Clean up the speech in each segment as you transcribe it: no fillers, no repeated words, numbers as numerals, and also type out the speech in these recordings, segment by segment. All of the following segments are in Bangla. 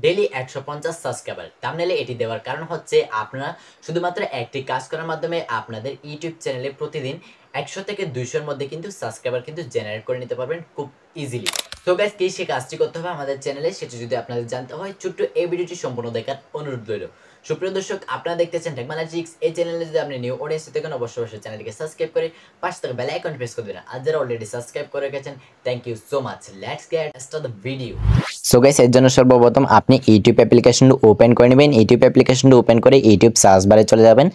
Daily 150 subscriber. থাম্বনেইলে এটি দেওয়ার কারণ হচ্ছে আপনারা শুধুমাত্র একটি কাজ করার মাধ্যমে আপনাদের ইউটিউব চ্যানেলে প্রতিদিন 100 থেকে 200 এর মধ্যে কিন্তু সাবস্ক্রাইবার কিন্তু জেনারেট করে নিতে পারবেন খুব ইজিলি। সো গাইস, কি সেই কাজটি করতে হবে আমাদের চ্যানেলে সেটা যদি আপনাদের জানতে হয়, ছোট্ট এই ভিডিওটি সম্পূর্ণ দেখার অনুরোধ রইল। সুপ্রিয় দর্শক, আপনারা দেখতেছেন টেকনোলজিক্স। এই চ্যানেলে যদি আপনি নিউ অডিয়েন্স থাকেন, অবশ্যই চ্যানেলটিকে সাবস্ক্রাইব করে পাশে থাকা বেল আইকন প্রেস করে দিন। আর যারা অলরেডি সাবস্ক্রাইব করে রেখেছেন, thank you so much. Let's get start the video. So guys, এর জন্য সর্বপ্রথম আপনি ইউটিউব অ্যাপ্লিকেশনটি ওপেন করে নেবেন। ইউটিউব অ্যাপ্লিকেশনটি ওপেন করে ইউটিউব সার্চ বারে চলে যাবেন।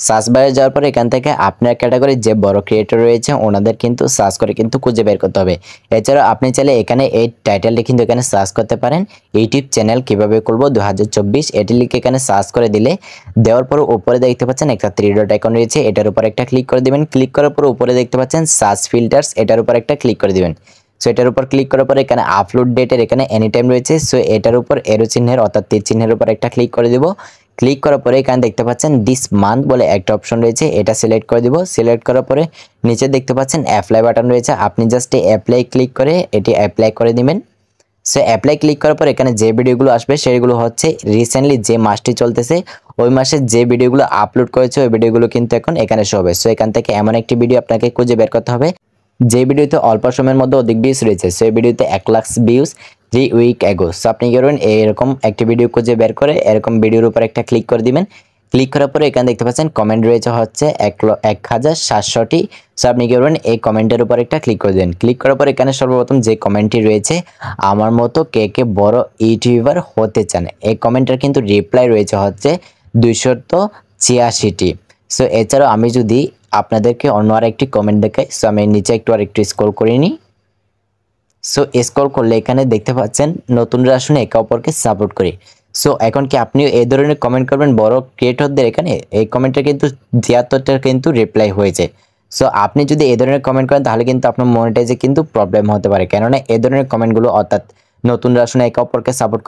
সার্চ বারে যাওয়ার পরে এখান থেকে আপনার ক্যাটাগরির যে বড় ক্রিয়েটর রয়েছে ওনাদের কিন্তু সার্চ করে কিন্তু খুঁজে বের করতে হবে। এছাড়াও আপনি চাইলে এখানে এই টাইটেলটি কিন্তু এখানে সার্চ করতে পারেন, ইউটিউব চ্যানেল কিভাবে করব 2024। এটি লিখে এখানে সার্চ করে দিলে দেওয়ার পর উপরে দেখতে পাচ্ছেন একটা থ্রি ডট আইকন রয়েছে, এটার উপর একটা ক্লিক করে দিবেন। ক্লিক করার পর উপরে দেখতে পাচ্ছেন সার্চ ফিল্টার্স, এটার উপর একটা ক্লিক করে দিবেন। সো এটার উপর ক্লিক করার পরে এখানে আপলোড ডেটের এখানে এনি টাইম রয়েছে। সো এটার উপর এরো চিহ্নের অর্থাৎ তীর চিহ্নের উপর একটা ক্লিক করে দিব। ক্লিক করার পরে এখানে দেখতে পাচ্ছেন দিস মান্থ বলে একটা অপশন রয়েছে, এটা সিলেক্ট করে দিব। সিলেক্ট করার পরে নিচে দেখতে পাচ্ছেন অ্যাপ্লাই বাটন রয়েছে, আপনি জাস্ট অ্যাপ্লাই ক্লিক করে এটি অ্যাপ্লাই করে দিবেন। সো অ্যাপ্লাই ক্লিক করার পর এখানে যে ভিডিওগুলো আসবে সেগুলো হচ্ছে রিসেন্টলি যে মাসটি চলতেছে ওই মাসে যে ভিডিওগুলো আপলোড করেছে ওই ভিডিওগুলো কিন্তু এখন এখানে শো হবে। সো এখান থেকে এমন একটি ভিডিও আপনাকে খুঁজে বের করতে হবে যে ভিডিওতে অল্প সময়ের মধ্যে অধিক ভিউজ রয়েছে। সেই ভিডিওতে 1 lakh views 3 week ago. So আপনি কি করবেন, এরকম একটি ভিডিও খুঁজে বের করে এরকম ভিডিওর উপর একটা ক্লিক করে দিবেন। ক্লিক করার পরে এখানে দেখতে পাচ্ছেন কমেন্ট রয়েছে হচ্ছে 1700টি। সো আপনি কি করবেন, এই কমেন্টের উপর একটা ক্লিক করে দেবেন। ক্লিক করার পর এখানে সর্বপ্রথম যে কমেন্টটি রয়েছে, আমার মতো কে কে বড় ইউটিউবার হতে চান, এই কমেন্টের কিন্তু রিপ্লাই রয়েছে হচ্ছে 286টি। সো এছাড়াও আমি যদি আপনাদেরকে অন্য আরেকটি কমেন্ট দেখাই, সো আমি নিচে একটু স্ক্রল করে নিই। সো স্ক্রল করলে এখানে দেখতে পাচ্ছেন নতুনরা আসলে একে অপরকে সাপোর্ট করি। সো এখন কি আপনিও এই ধরনের কমেন্ট করবেন বড় ক্রিয়েটরদের? এখানে এই কমেন্টটা কিন্তু 73টা কিন্তু রিপ্লাই হয়েছে। সো আপনি যদি এই ধরনের কমেন্ট করেন তাহলে কিন্তু আপনার মনিটাইজে কিন্তু প্রবলেম হতে পারে, কেননা এই ধরনের কমেন্টগুলো অর্থাৎ নতুনরা আসলে একে অপরকে সাপোর্ট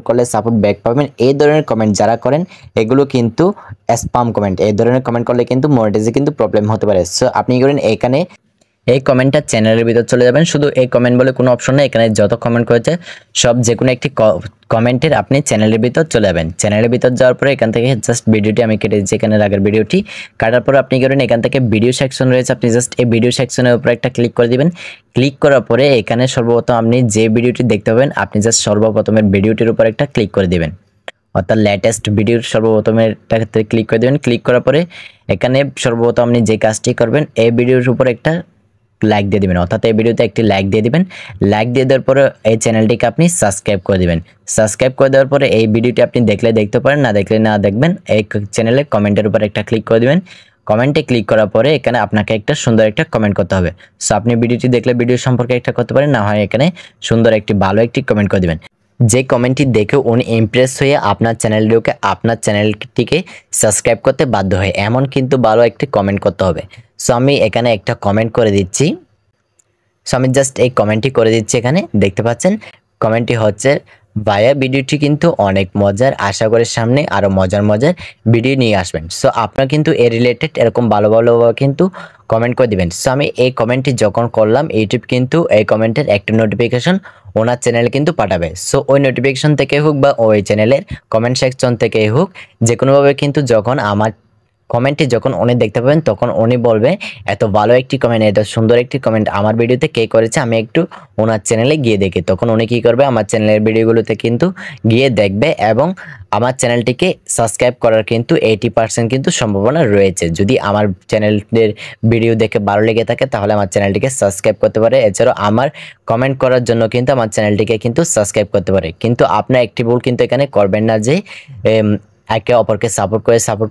করলে সাপোর্ট ব্যাক পাবেন। এই ধরনের কমেন্ট যারা করেন এগুলো কিন্তু স্প্যাম কমেন্ট, এই ধরনের কমেন্ট করলে কিন্তু মনিটাইজে কিন্তু প্রবলেম হতে পারে। সো আপনি কি করেন, এখানে এই কমেন্টটা চ্যানেলের ভিতর চলে যাবেন। শুধু এই কমেন্ট বলে কোনো অপশন নেই, এখানে যত কমেন্ট করেছে সব যে কোনো একটি কমেন্টের আপনি চ্যানেলের ভিতর চলে যাবেন। চ্যানেলের ভিতর যাওয়ার পরে এখান থেকে জাস্ট ভিডিওটি আমি কেটে দিচ্ছি, এখানে আগের ভিডিওটি কাটার পর আপনি করেন এখান থেকে ভিডিও সেকশন রয়েছে, আপনি জাস্ট এই ভিডিও সেকশনের উপর একটা ক্লিক করে দিবেন। ক্লিক করার পরে এখানে সর্বপ্রথম আপনি যে ভিডিওটি দেখতে পাবেন আপনি জাস্ট সর্বপ্রথমের ভিডিওটির উপর একটা ক্লিক করে দিবেন, অর্থাৎ লেটেস্ট ভিডিওর সর্বপ্রথমের টাতে ক্লিক করে দেবেন। ক্লিক করার পরে এখানে সর্বপ্রথম আপনি যে কাজটি করবেন এই ভিডিওর উপর একটা লাইক দিয়ে দিবেন, অর্থাৎ এই ভিডিওতে একটি লাইক দিয়ে দিবেন। লাইক দিয়ে দেওয়ার পরে এই চ্যানেলটিকে আপনি সাবস্ক্রাইব করে দিবেন। সাবস্ক্রাইব করে দেওয়ার পরে এই ভিডিওটি আপনি দেখলে দেখতে পারেন, না দেখলে না দেখবেন। এই চ্যানেলের কমেন্টের উপর একটা ক্লিক করে দিবেন। কমেন্টে ক্লিক করার পরে এখানে আপনাকে একটা সুন্দর একটা কমেন্ট করতে হবে। সো আপনি ভিডিওটি দেখলে ভিডিও সম্পর্কে একটা করতে পারেন, না হয় এখানে সুন্দর একটি ভালো একটি কমেন্ট করে দিবেন। যে কমেন্টটি দেখে উনি ইমপ্রেস হয়ে আপনার চ্যানেলটিকে সাবস্ক্রাইব করতে বাধ্য হয়, এমন কিন্তু ভালো একটি কমেন্ট করতে হবে। সো আমি এখানে একটা কমেন্ট করে দিচ্ছি। সো আমি জাস্ট এই কমেন্টটি করে দিচ্ছি, এখানে দেখতে পাচ্ছেন কমেন্টটি হচ্ছে, ভাইয়া ভিডিওটি কিন্তু অনেক মজার, আশা করি সামনে আরও মজার ভিডিও নিয়ে আসবেন। সো আপনারা কিন্তু এর রিলেটেড এরকম ভালো কিন্তু কমেন্ট করে দিবেন। সো আমি এই কমেন্টটি যখন করলাম ইউটিউব কিন্তু এই কমেন্টের একটা নোটিফিকেশন ওনার চ্যানেলে কিন্তু পাঠাবে। সো ওই নোটিফিকেশন থেকে হোক বা ওই চ্যানেলের কমেন্ট সেকশন থেকে হোক, যে কোনোভাবে কিন্তু যখন আমার কমেন্টটি যখন উনি দেখতে পাবেন তখন উনি বলবে, এত ভালো একটি কমেন্ট, এত সুন্দর একটি কমেন্ট আমার ভিডিওতে কে করেছে, আমি একটু ওনার চ্যানেলে গিয়ে দেখি। তখন উনি কী করবে, আমার চ্যানেলের ভিডিওগুলোতে কিন্তু গিয়ে দেখবে এবং আমার চ্যানেলটিকে সাবস্ক্রাইব করার কিন্তু 80% কিন্তু সম্ভাবনা রয়েছে। যদি আমার চ্যানেলের ভিডিও দেখে ভালো লেগে থাকে তাহলে আমার চ্যানেলটিকে সাবস্ক্রাইব করতে পারে। এছাড়াও আমার কমেন্ট করার জন্য কিন্তু আমার চ্যানেলটিকে কিন্তু সাবস্ক্রাইব করতে পারে। কিন্তু আপনার একটি ভুল কিন্তু এখানে করবেন না যে একে অপরকে সাপোর্ট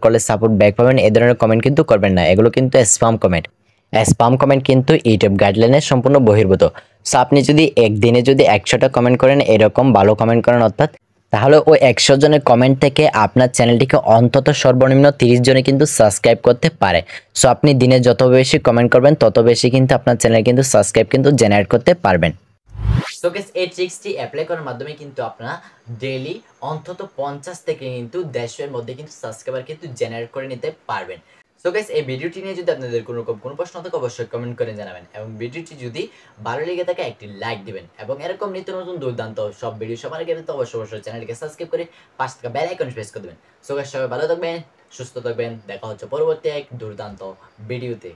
করলে সাপোর্ট ব্যাক পাবেন, এই ধরনের কমেন্ট কিন্তু করবেন না। এগুলো কিন্তু স্প্যাম কমেন্ট। স্প্যাম কমেন্ট কিন্তু ইউটিউব গাইডলাইনের সম্পূর্ণ বহির্ভূত। সো আপনি যদি একদিনে যদি 100টা কমেন্ট করেন, এরকম ভালো কমেন্ট করেন অর্থাৎ, তাহলে ওই 100 জনের কমেন্ট থেকে আপনার চ্যানেলটিকে অন্তত সর্বনিম্ন 30 জনে কিন্তু সাবস্ক্রাইব করতে পারে। সো আপনি দিনে যত বেশি কমেন্ট করবেন তত বেশি কিন্তু আপনার চ্যানেলে কিন্তু সাবস্ক্রাইব কিন্তু জেনারেট করতে পারবেন। সো গাইস, এই ট্রিক্সটি অ্যাপ্লাই করার মাধ্যমে কিন্তু আপনারা ডেইলি অন্তত 50 থেকে কিন্তু 150 এর মধ্যে কিন্তু সাবস্ক্রাইবার কিন্তু জেনারেট করে নিতে পারবেন। সো গাইস এই ভিডিওটি নিয়ে যদি আপনাদের কোনো প্রশ্ন থাকে অবশ্যই কমেন্ট করে জানাবেন এবং ভিডিওটি যদি ভালো লেগে থাকে একটি লাইক দিবেন এবং এরকম নিত্য নতুন দুর্দান্ত সব ভিডিও সবার আগে পেতে অবশ্যই চ্যানেলটিকে সাবস্ক্রাইব করে পাশে থাকা বেল আইকন প্রেস করে দিবেন। সো গাইস সবাই ভালো থাকবেন, সুস্থ থাকবেন, দেখা হচ্ছে পরবর্তী এক দুর্দান্ত ভিডিওতে।